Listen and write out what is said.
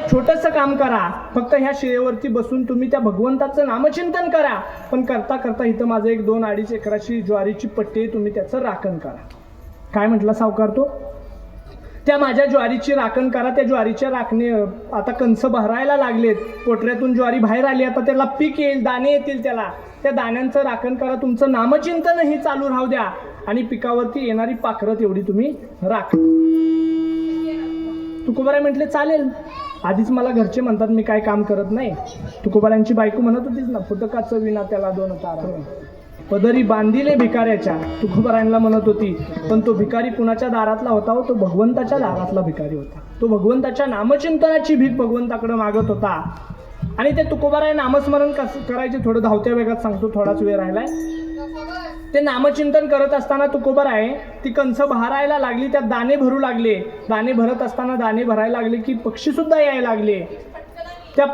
एक छोटंसं काम करा, फक्त ह्या शिळेवरती बसून तुम्ही त्या भगवंताचं नामचिंतन करा. पण करता करता इथं माझं 1-2-2.5 एकराची ज्वारीची पट्टी आहे, तुम्ही त्याचं राखण करा. काय म्हटला सावकार तो? त्या माझ्या ज्वारीची राखण करा. त्या ज्वारीच्या राखणे आता कंस भरायला लागलेत, पोटऱ्यातून ज्वारी बाहेर आली, आता त्याला पीक येईल, दाणे येतील त्याला. त्या दाण्यांचं राखण करा, तुमचं नामचिंतनही चालू राहू द्या आणि पिकावरती येणारी पाखरं तेवढी तुम्ही राखा. तुकोबाराय म्हटले चालेल. आधीच मला घरचे म्हणतात मी काय काम करत नाही. तुकोबारायांची बायको म्हणत होतीच ना, फुटकाचं विना त्याला 2 तारा, पदरी बांधिले भिकाऱ्याच्या, तुकोबारायांना म्हणत होती. पण तो भिकारी कुणाच्या दारातला होता हो? तो भगवंताच्या दारातला भिकारी होता. तो भगवंताच्या नामचिंतनाची भीक भगवंताकडे मागत होता. आणि ते तुकोबाराय नामस्मरण करायचे. थोडं धावत्या वेगात सांगतो, थोडाच वेळ राहिलाय. ते नामचिंतन करत असताना तुकोबाराय ती कंस भरायला लागली, त्यात दाणे भरू लागले. दाणे भरत असताना दाणे भरायला लागले की पक्षी सुद्धा यायला लागले. त्या